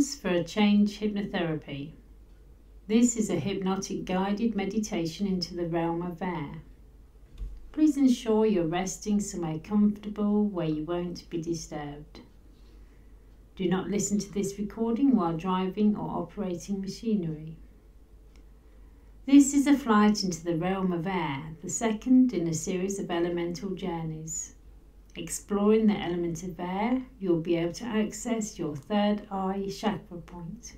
Transfer a Change Hypnotherapy. This is a hypnotic guided meditation into the realm of air. Please ensure you're resting somewhere comfortable where you won't be disturbed. Do not listen to this recording while driving or operating machinery. This is a flight into the realm of air, the second in a series of elemental journeys. Exploring the element of air, you'll be able to access your third eye chakra point,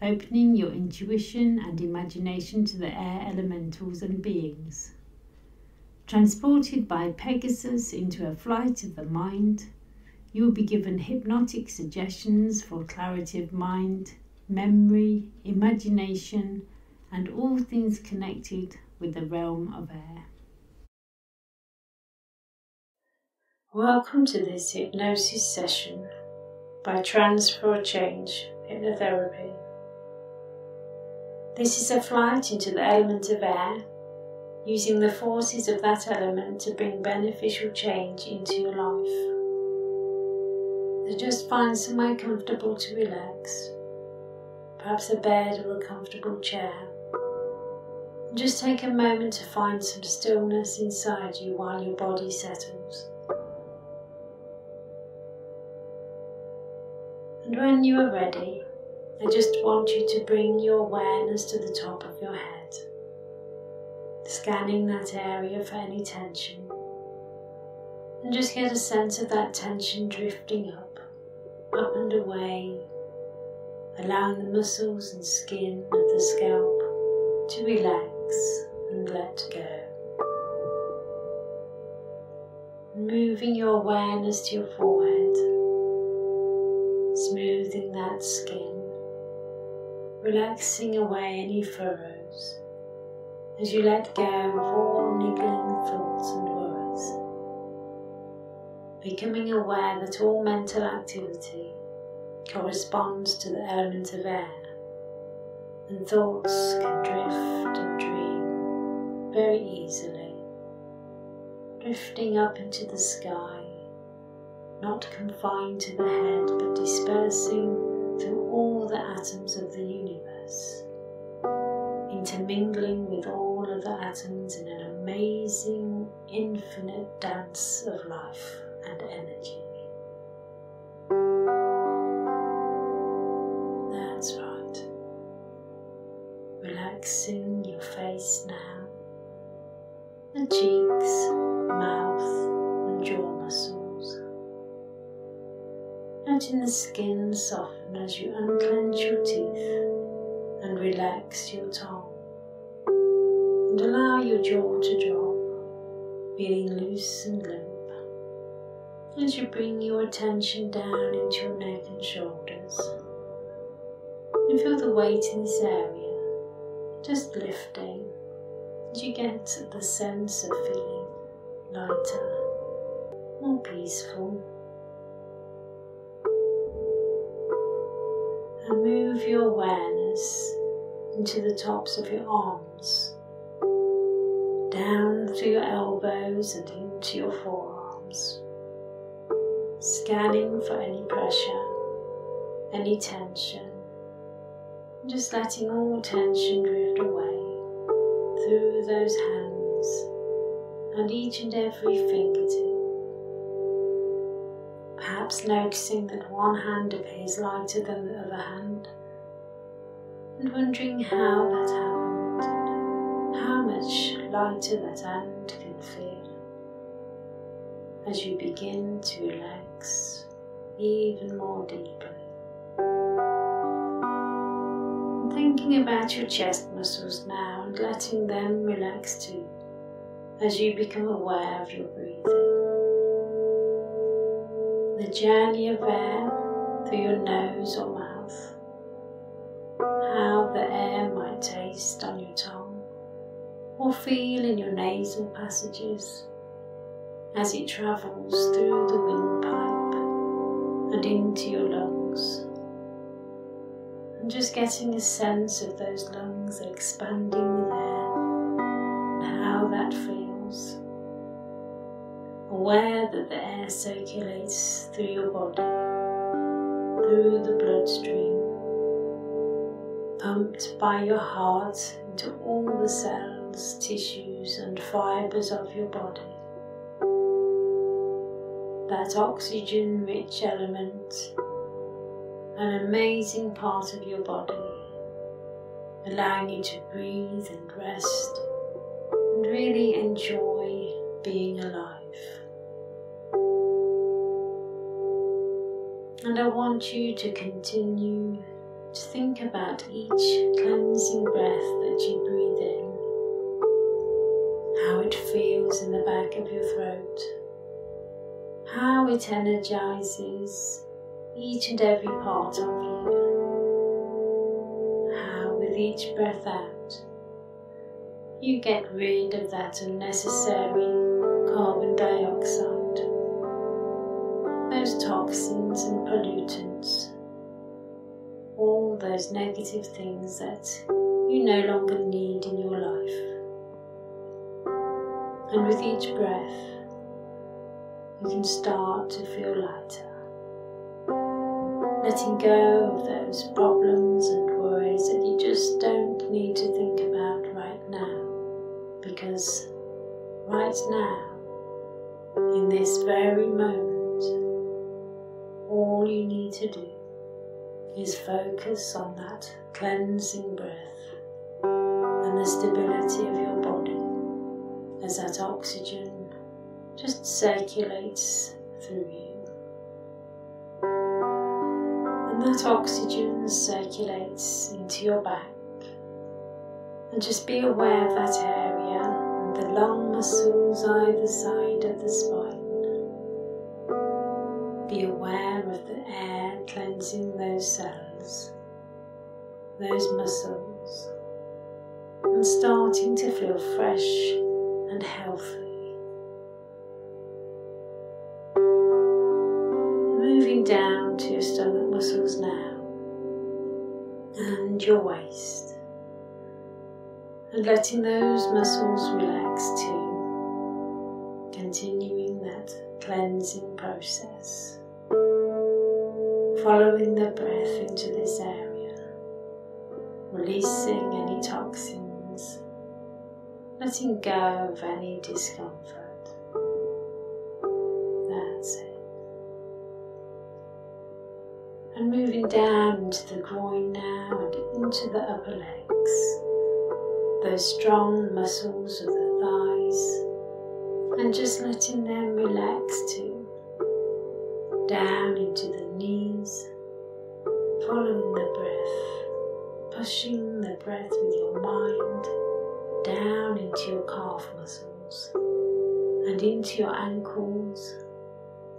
opening your intuition and imagination to the air elementals and beings. Transported by Pegasus into a flight of the mind, you will be given hypnotic suggestions for clarity of mind, memory, imagination, and all things connected with the realm of air. Welcome to this hypnosis session by Transfer a Change Hypnotherapy. This is a flight into the element of air, using the forces of that element to bring beneficial change into your life. So just find somewhere comfortable to relax, perhaps a bed or a comfortable chair. And just take a moment to find some stillness inside you while your body settles. And when you are ready, I just want you to bring your awareness to the top of your head, scanning that area for any tension, and just get a sense of that tension drifting up and away, allowing the muscles and skin of the scalp to relax and let go. Moving your awareness to your forehead, smoothing that skin, relaxing away any furrows as you let go of all niggling thoughts and worries. Becoming aware that all mental activity corresponds to the element of air, and thoughts can drift and dream very easily, drifting up into the sky, not confined to the head but dispersing through all the atoms of the universe, intermingling with all other atoms in an amazing, infinite dance of life and energy. That's right. Relaxing your face now, the cheeks, mouth and jaw muscles. Letting the skin soften as you unclench your teeth and relax your tongue, and allow your jaw to drop, feeling loose and limp, as you bring your attention down into your neck and shoulders, and feel the weight in this area just lifting as you get the sense of feeling lighter, more peaceful. And move your awareness into the tops of your arms, down through your elbows and into your forearms, scanning for any pressure, any tension, and just letting all tension drift away through those hands and each and every fingertip. Perhaps noticing that one hand appears lighter than the other hand, and wondering how that happened and how much lighter that hand can feel as you begin to relax even more deeply. And thinking about your chest muscles now and letting them relax too as you become aware of your breathing. The journey of air through your nose or mouth, how the air might taste on your tongue or feel in your nasal passages as it travels through the windpipe and into your lungs, and just getting a sense of those lungs expanding with air and how that feels. Aware that the air circulates through your body, through the bloodstream, pumped by your heart into all the cells, tissues and fibres of your body. That oxygen-rich element, an amazing part of your body, allowing you to breathe and rest and really enjoy being alive. And I want you to continue to think about each cleansing breath that you breathe in, how it feels in the back of your throat, how it energizes each and every part of you, how with each breath out you get rid of that unnecessary carbon dioxide, those toxins and pollutants, all those negative things that you no longer need in your life. And with each breath, you can start to feel lighter, letting go of those problems and worries that you just don't need to think about right now, because right now, in this very moment, all you need to do is focus on that cleansing breath and the stability of your body as that oxygen just circulates through you. And that oxygen circulates into your back. And just be aware of that area and the lung muscles either side of the spine. Be aware of the air cleansing those cells, those muscles, and starting to feel fresh and healthy. Moving down to your stomach muscles now, and your waist, and letting those muscles relax too, continuing that cleansing process. Following the breath into this area, releasing any toxins, letting go of any discomfort. That's it. And moving down into the groin now and into the upper legs, those strong muscles of the thighs, and just letting them relax too. Down into the knees, following the breath, pushing the breath with your mind down into your calf muscles and into your ankles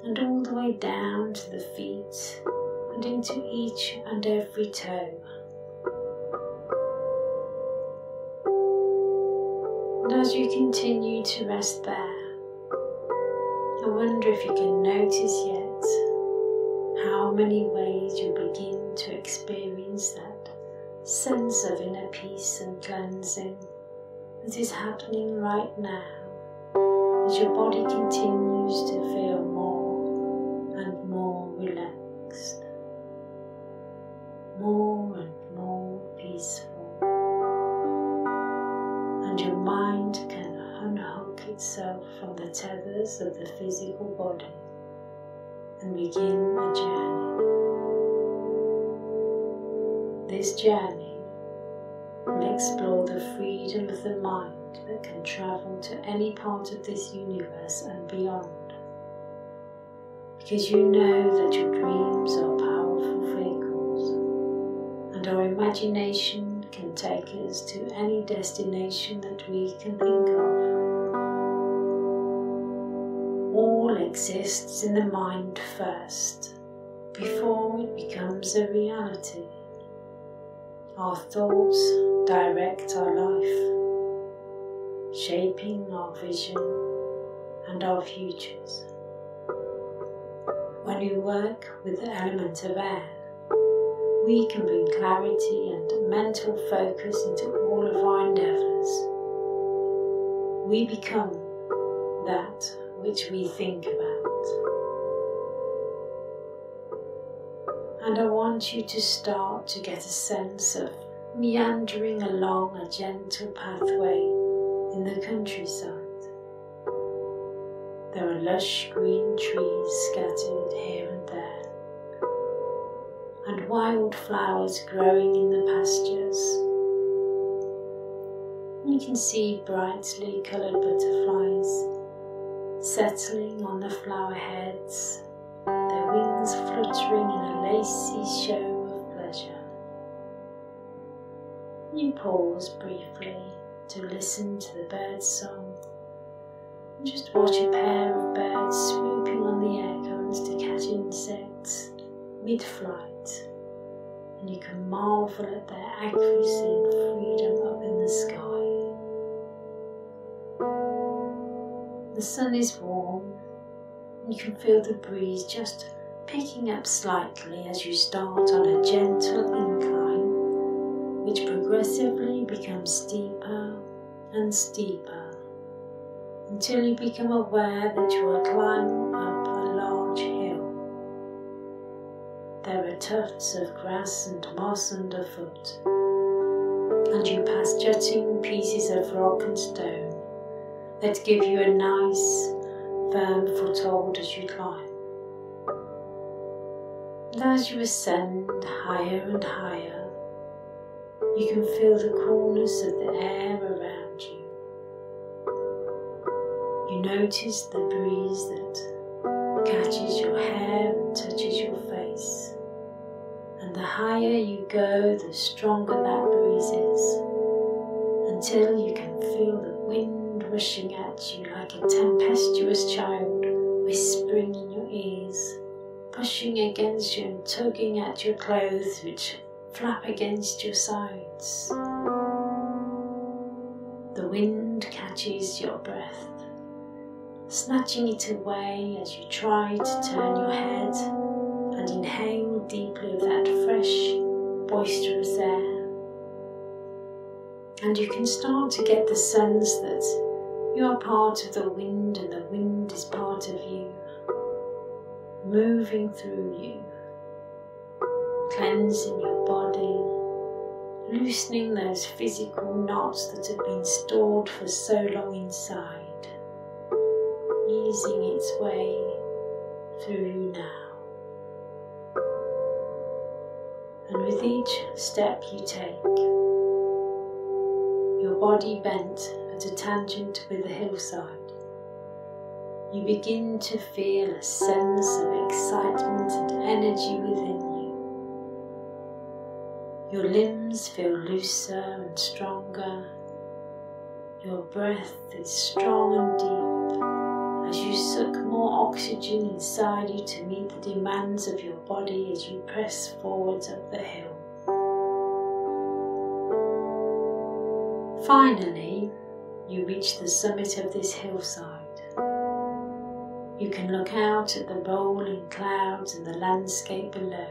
and all the way down to the feet and into each and every toe. And as you continue to rest there, I wonder if you can notice yet how many ways you begin to experience that sense of inner peace and cleansing that is happening right now as your body continues to feel more and more relaxed, more and more peaceful, and your mind can unhook itself from the tethers of the physical body and begin a journey. This journey will explore the freedom of the mind that can travel to any part of this universe and beyond, because you know that your dreams are powerful vehicles and our imagination can take us to any destination that we can think of. All exists in the mind first, before it becomes a reality. Our thoughts direct our life, shaping our vision and our futures. When we work with the element of air, we can bring clarity and mental focus into all of our endeavours. We become that which we think about. And I want you to start to get a sense of meandering along a gentle pathway in the countryside. There are lush green trees scattered here and there, and wild flowers growing in the pastures. You can see brightly coloured butterflies settling on the flower heads, their wings fluttering in a lacy show of pleasure. You pause briefly to listen to the birds' song and just watch a pair of birds swooping on the air currents to catch insects mid-flight, and you can marvel at their accuracy and freedom up in the sky. The sun is warm, and you can feel the breeze just picking up slightly as you start on a gentle incline, which progressively becomes steeper and steeper, until you become aware that you are climbing up a large hill. There are tufts of grass and moss underfoot, and you pass jutting pieces of rock and stone that give you a nice, firm foothold as you climb. And as you ascend higher and higher, you can feel the coolness of the air around you. You notice the breeze that catches your hair and touches your face. And the higher you go, the stronger that breeze is, until you can feel the wind rushing at you like a tempestuous child, whispering in your ears, pushing against you and tugging at your clothes which flap against your sides. The wind catches your breath, snatching it away as you try to turn your head and inhale deeply of that fresh, boisterous air. And you can start to get the sense that you are part of the wind and the wind is part of you, moving through you, cleansing your body, loosening those physical knots that have been stored for so long inside, easing its way through you now. And with each step you take, your body bent at a tangent with the hillside, you begin to feel a sense of excitement and energy within you. Your limbs feel looser and stronger. Your breath is strong and deep as you suck more oxygen inside you to meet the demands of your body as you press forwards up the hill. Finally, you reach the summit of this hillside. You can look out at the rolling clouds and the landscape below.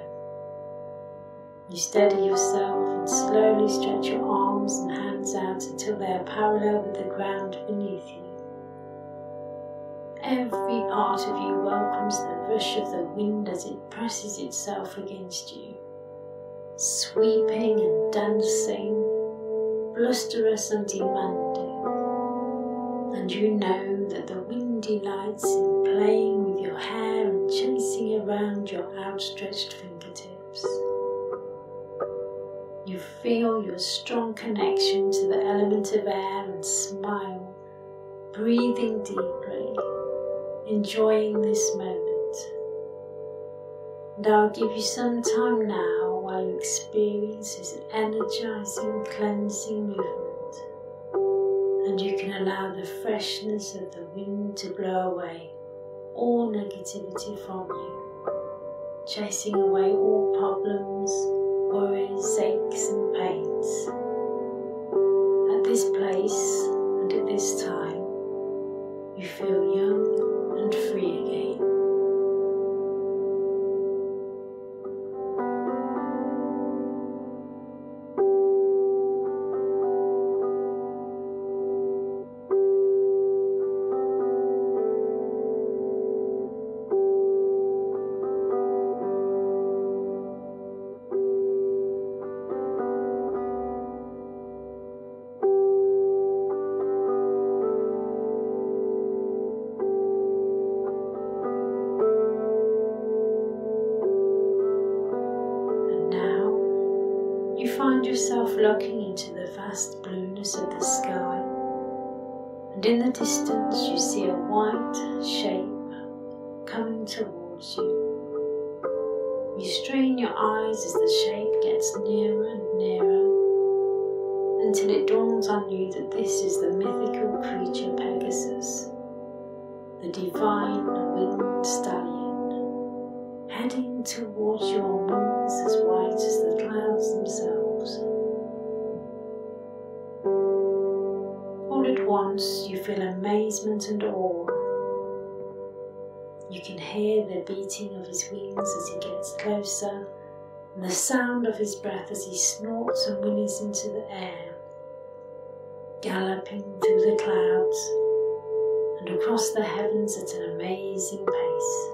You steady yourself and slowly stretch your arms and hands out until they are parallel with the ground beneath you. Every part of you welcomes the rush of the wind as it presses itself against you, sweeping and dancing, blusterous and demanding. And you know that the wind delights in playing with your hair and chasing around your outstretched fingertips. You feel your strong connection to the element of air and smile, breathing deeply, enjoying this moment. And I'll give you some time now while you experience this energizing, cleansing movement. And you can allow the freshness of the wind to blow away all negativity from you, chasing away all problems, worries, aches and pains. At this place and at this time, you feel young and free again. find yourself looking into the vast blueness of the sky, and in the distance you see a white shape coming towards you. You strain your eyes as the shape gets nearer and nearer, until it dawns on you that this is the mythical creature Pegasus, the divine winged stallion, heading towards you on wings as white as the clouds themselves. All at once you feel amazement and awe. You can hear the beating of his wings as he gets closer, and the sound of his breath as he snorts and whinnies into the air, galloping through the clouds and across the heavens at an amazing pace.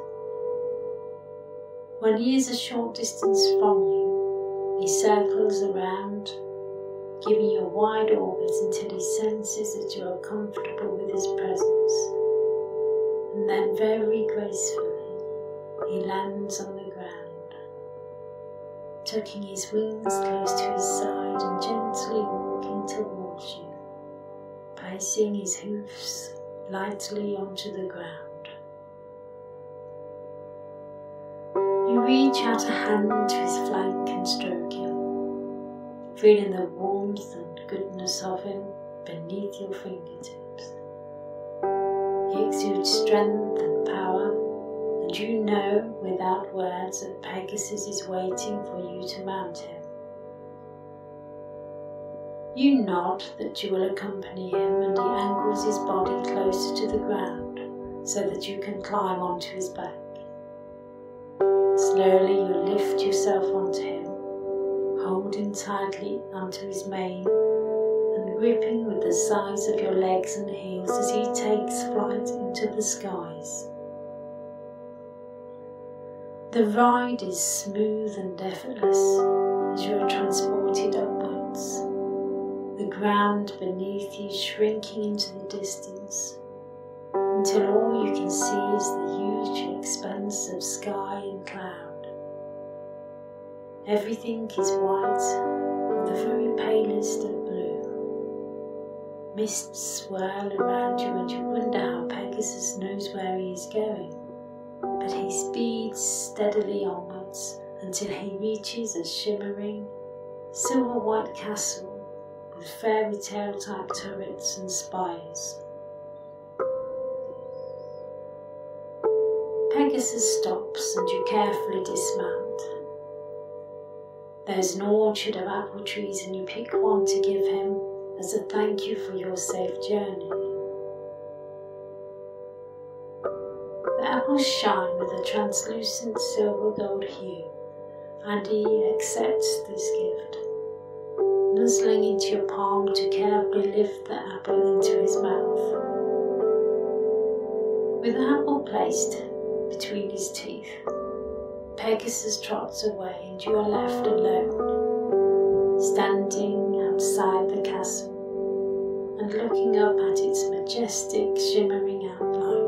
When he is a short distance from you, he circles around, giving you a wide orbit until he senses that you are comfortable with his presence, and then very gracefully he lands on the ground, tucking his wings close to his side and gently walking towards you, placing his hoofs lightly onto the ground. You reach out a hand to his flank and stroke him, feeling the warmth and goodness of him beneath your fingertips. He exudes strength and power, and you know without words that Pegasus is waiting for you to mount him. You nod that you will accompany him, and he angles his body closer to the ground so that you can climb onto his back. Slowly you lift yourself onto him, holding tightly onto his mane and gripping with the sides of your legs and heels as he takes flight into the skies. The ride is smooth and effortless as you are transported upwards, the ground beneath you shrinking into the distance, until all you can see is the huge expanse of sky and cloud. Everything is white, or the very palest of blue. Mists swirl around you, and you wonder how Pegasus knows where he is going, but he speeds steadily onwards until he reaches a shimmering, silver-white castle with fairy tale type turrets and spires. Pegasus stops and you carefully dismount. There's an orchard of apple trees and you pick one to give him as a thank you for your safe journey. The apples shine with a translucent silver gold hue, and he accepts this gift, nuzzling into your palm to carefully lift the apple into his mouth. With the apple placed between his teeth, Pegasus trots away and you are left alone, standing outside the castle and looking up at its majestic shimmering outline.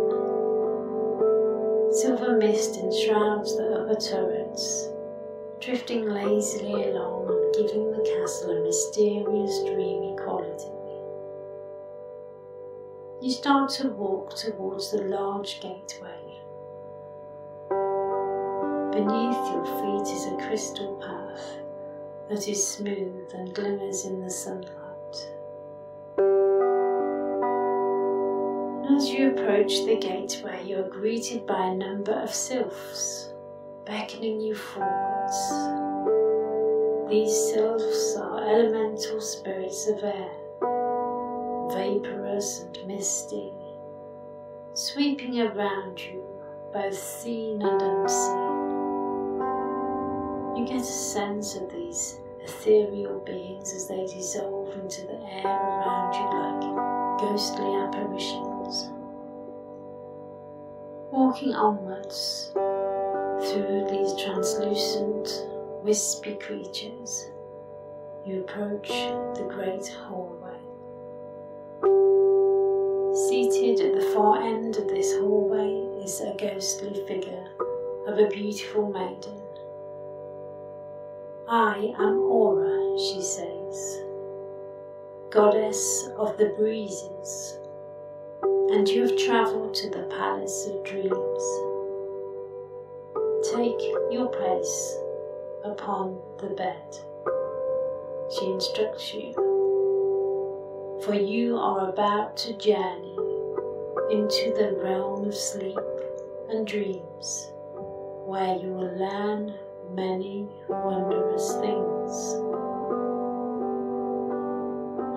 Silver mist enshrouds the upper turrets, drifting lazily along and giving the castle a mysterious, dreamy quality. You start to walk towards the large gateway. Beneath your feet is a crystal path that is smooth and glimmers in the sunlight. As you approach the gateway, you are greeted by a number of sylphs, beckoning you forwards. These sylphs are elemental spirits of air, vaporous and misty, sweeping around you, both seen and unseen. You get a sense of these ethereal beings as they dissolve into the air around you like ghostly apparitions. Walking onwards through these translucent, wispy creatures, you approach the great hallway. Seated at the far end of this hallway is a ghostly figure of a beautiful maiden. "I am Aura," she says, goddess of the breezes, and you have travelled to the palace of dreams. Take your place upon the bed, she instructs you, for you are about to journey into the realm of sleep and dreams, where you will learn many wondrous things.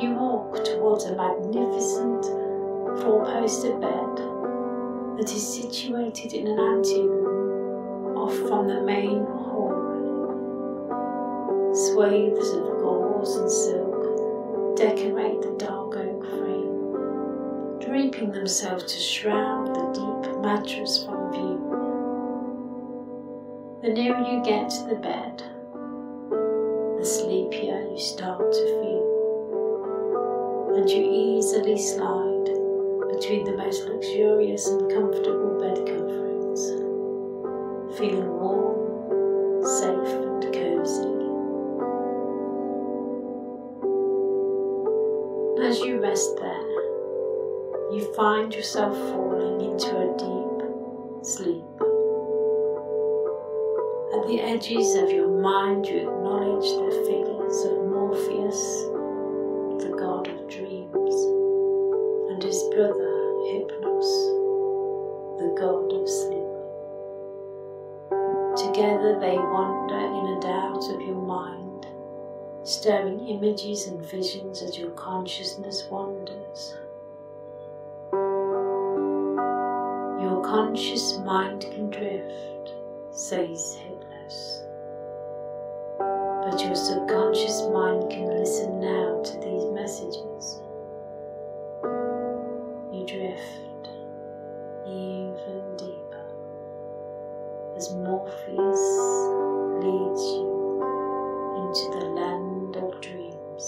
You walk towards a magnificent four-posted bed that is situated in an anteroom off from the main hallway. Swathes of gauze and silk decorate the dark oak frame, draping themselves to shroud the deep mattress from view. The nearer you get to the bed, the sleepier you start to feel, and you easily slide between the most luxurious and comfortable bed coverings, feeling warm, safe and cosy. As you rest there, you find yourself falling into a deep sleep. At the edges of your mind you acknowledge the figures of Morpheus, the god of dreams, and his brother Hypnos, the god of sleep. Together they wander in and out of your mind, stirring images and visions as your consciousness wanders. Your conscious mind can drift, says Hypnos, but your subconscious mind can listen now to these messages. You drift even deeper as Morpheus leads you into the land of dreams.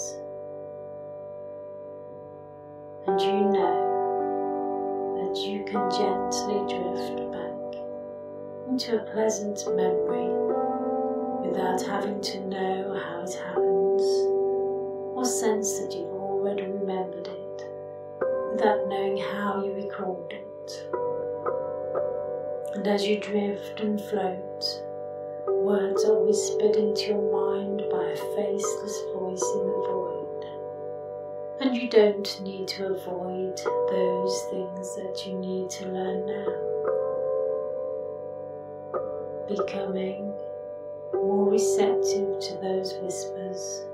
And you know that you can gently drift back into a pleasant memory without having to know how it happens or sense that you've already remembered it without knowing how you recalled it. And as you drift and float, words are whispered into your mind by a faceless voice in the void, and you don't need to avoid those things that you need to learn now. Becoming more receptive to those whispers,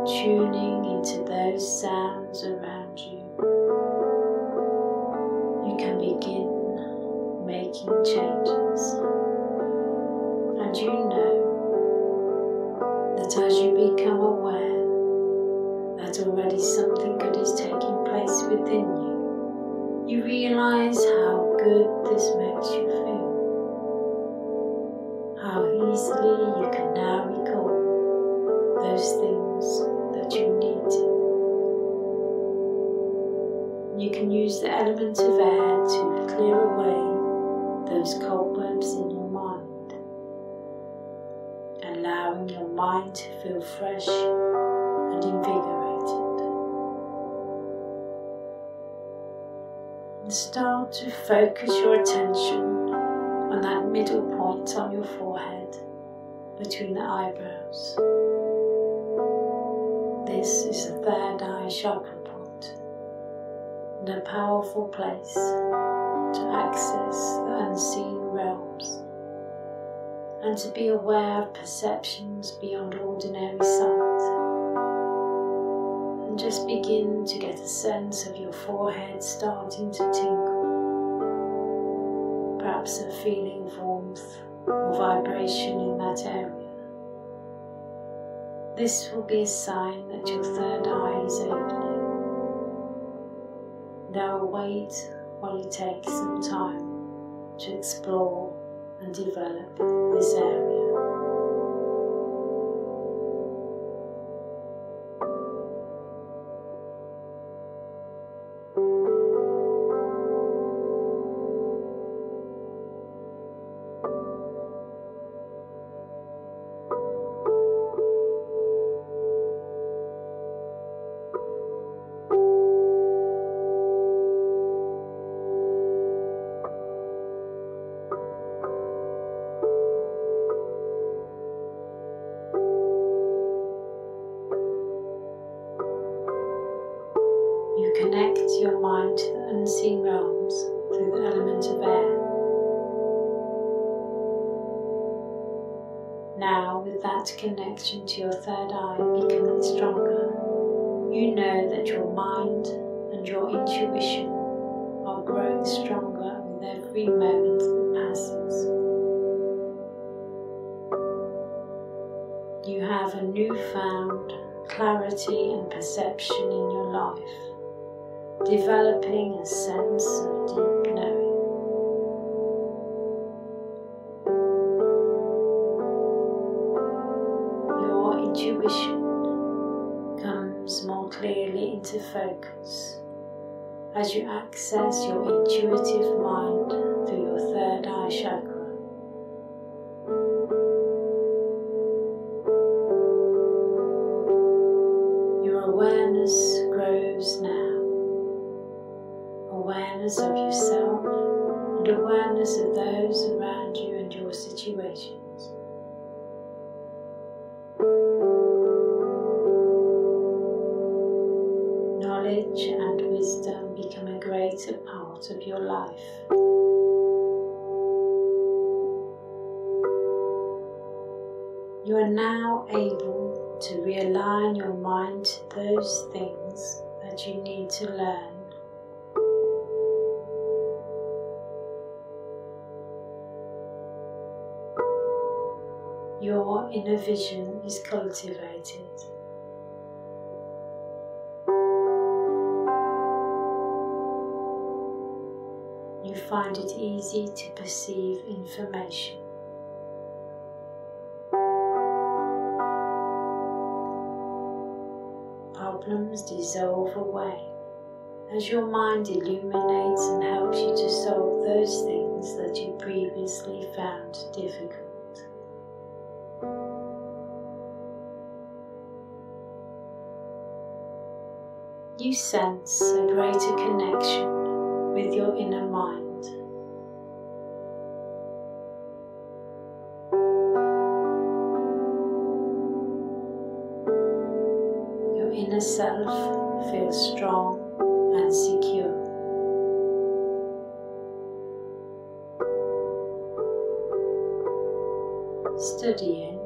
tuning into those sounds around you, you can begin making changes. And you know that as you become aware that already something good is taking place within you, you realise how good this makes you feel. How easily you can now recall those things that you need to. You can use the element of air to clear away those cobwebs in your mind, allowing your mind to feel fresh and invigorated. And start to focus your attention on that middle point on your forehead between the eyebrows. This is the third eye chakra point, and a powerful place to access the unseen realms and to be aware of perceptions beyond ordinary sight. And just begin to get a sense of your forehead starting to tingle. Perhaps a feeling of warmth or vibration in that area. This will be a sign that your third eye is opening. Now wait while you take some time to explore and develop this area. Now, with that connection to your third eye becoming stronger, you know that your mind and your intuition are growing stronger with every moment that passes. You have a newfound clarity and perception in your life, developing a sense of deep knowing. Your intuition comes more clearly into focus as you access your intuitive mind through your third eye chakra. Your awareness grows now. Awareness of yourself and awareness of those around you and your situations. Knowledge and wisdom become a greater part of your life. You are now able to realign your mind to those things that you need to learn. Your inner vision is cultivated. You find it easy to perceive information. Problems dissolve away as your mind illuminates and helps you to solve those things that you previously found difficult. You sense a greater connection with your inner mind. Your inner self feels strong and secure. Studying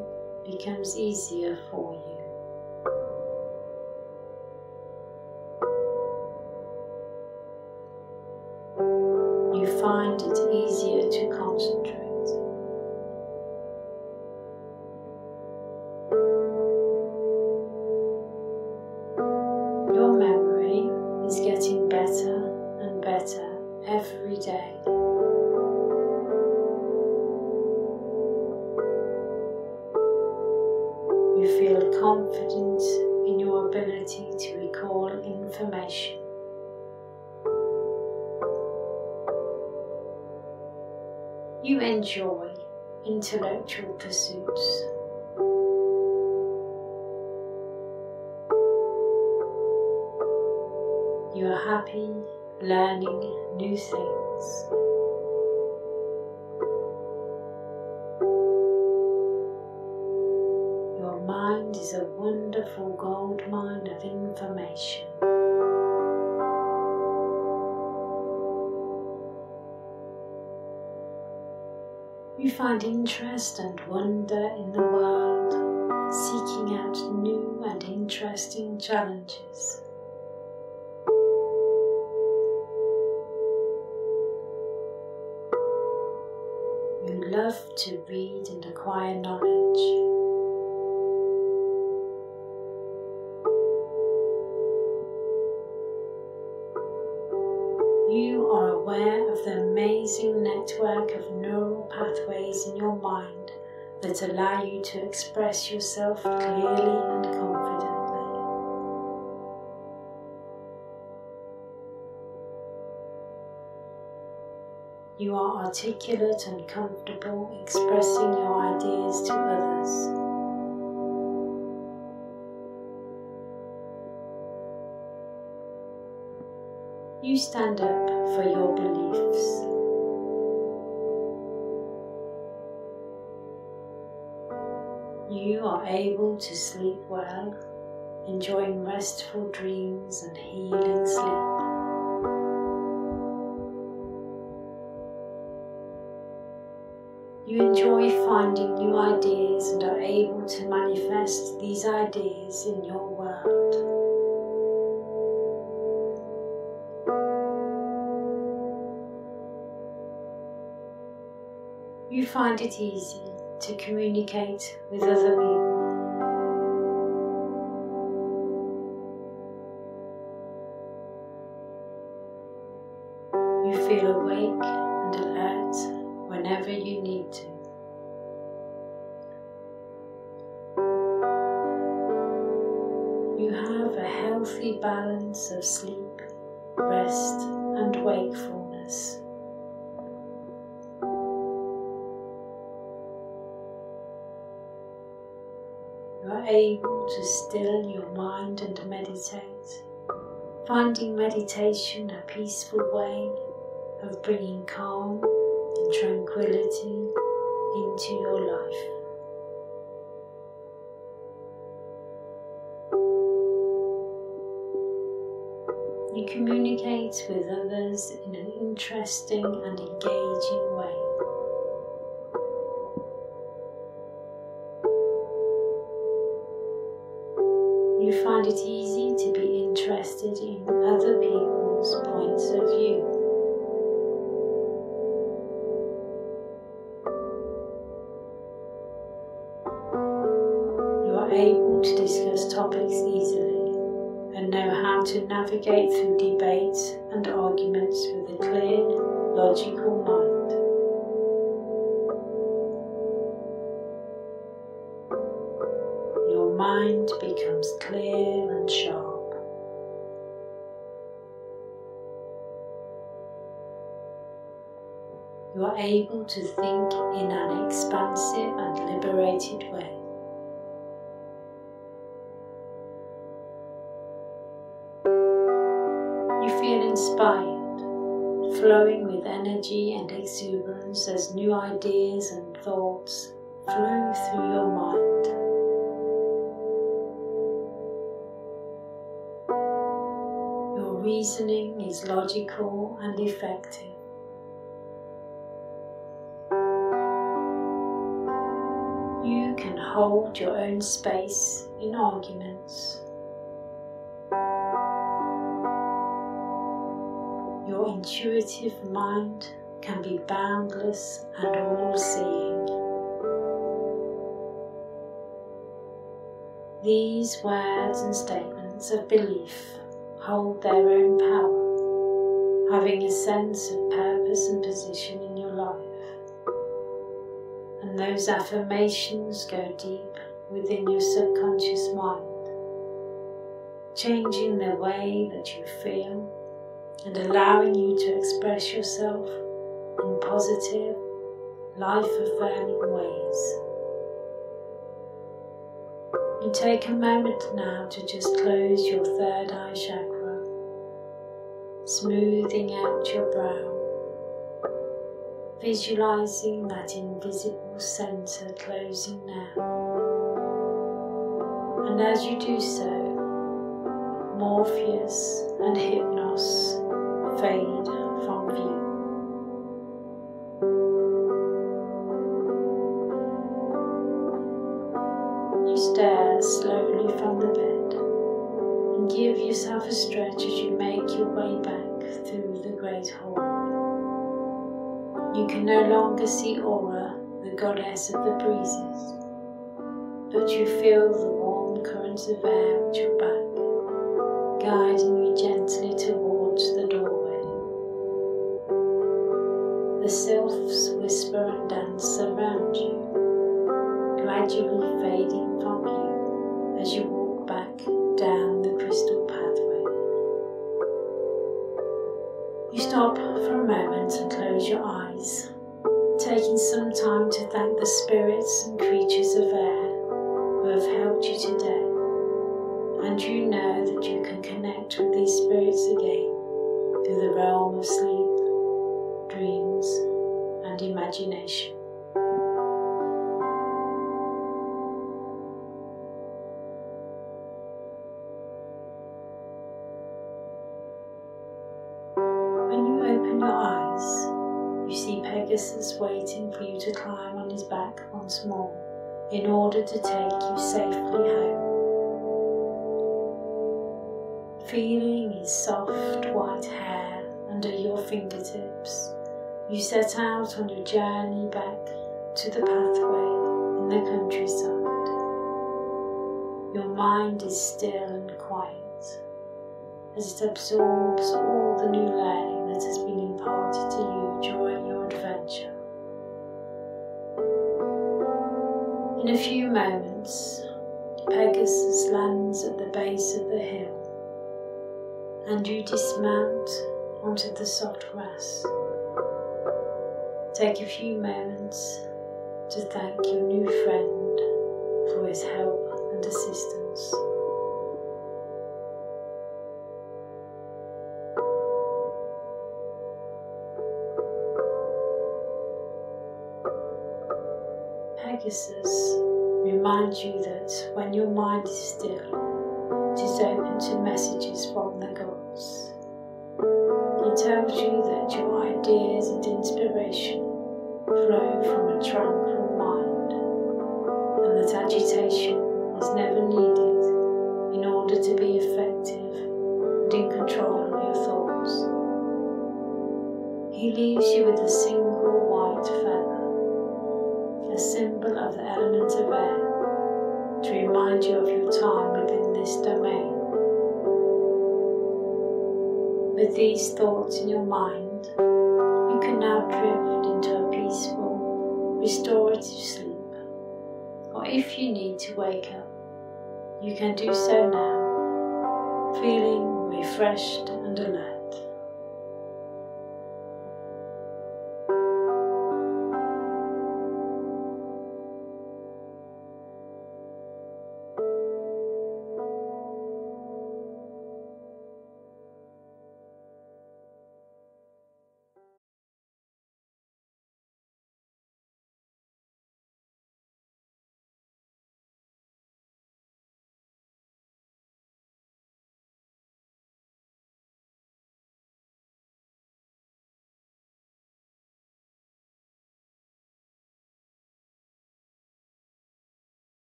becomes easier for you. You find it easier to concentrate. Your memory is getting better and better every day. You feel confident in your ability to recall information. You enjoy intellectual pursuits. You are happy learning new things. Your mind is a wonderful gold mine of information. You find interest and wonder in the world, seeking out new and interesting challenges. You love to read and acquire knowledge. You are aware of the amazing network of neural pathways in your mind that allow you to express yourself clearly and confidently. You are articulate and comfortable expressing your ideas to others. You stand up for your beliefs. You are able to sleep well, enjoying restful dreams and healing sleep. You enjoy enjoy finding new ideas and are able to manifest these ideas in your world. You find it easy to communicate with other people. You feel awake and alert whenever you need to. You have a healthy balance of sleep, rest and wakefulness. You are able to still your mind and meditate, finding meditation a peaceful way of bringing calm and tranquility into your life. You communicate with others in an interesting and engaging way. You find it easy to be interested in other people's points of view. You are able to discuss topics easily and know how to navigate through debates and arguments with a clear, logical mind. Your mind becomes clear and sharp. You are able to think in an expansive and liberated way. You feel inspired, flowing with energy and exuberance as new ideas and thoughts flow through your mind. Your reasoning is logical and effective. You can hold your own space in arguments. Your intuitive mind can be boundless and all-seeing. These words and statements of belief hold their own power, having a sense of purpose and position in your life. And those affirmations go deep within your subconscious mind, changing the way that you feel and allowing you to express yourself in positive, life-affirming ways. You take a moment now to just close your third eye chakra, smoothing out your brow, visualizing that invisible center closing now. And as you do so, Morpheus and Hypnosis fade from view. You stare slowly from the bed and give yourself a stretch as you make your way back through the great hall. You can no longer see Aura, the goddess of the breezes, but you feel the warm currents of air at your back, guiding you gently towards the doorway. The sylphs whisper and dance around you, gradually fading from you as you walk back down the crystal pathway. You stop for a moment and close your eyes, taking some time to thank the spirits and creatures of air who have helped you today. And you know that you can connect with these spirits again through the realm of sleep, dreams, and imagination. When you open your eyes, you see Pegasus Pegasus waiting for you to climb on his back once more in order to take you safely home. Feeling his soft white hair under your fingertips, you set out on your journey back to the pathway in the countryside. Your mind is still and quiet as it absorbs all the new learning that has been imparted to you during your adventure. In a few moments, Pegasus lands at the base of the hill, and you dismount onto the soft grass. Take a few moments to thank your new friend for his help and assistance. Pegasus reminds you that when your mind is still, it is open to messages from the gods. He tells you that your ideas and inspiration flow from a tranquil mind, and that agitation is never needed in order to be effective and in control of your thoughts. He leaves you with a single white feather, a symbol of the element of air, to remind you of your time within this domain. With these thoughts in your mind, you can now drift into a peaceful, restorative sleep. Or if you need to wake up, you can do so now, feeling refreshed and alert.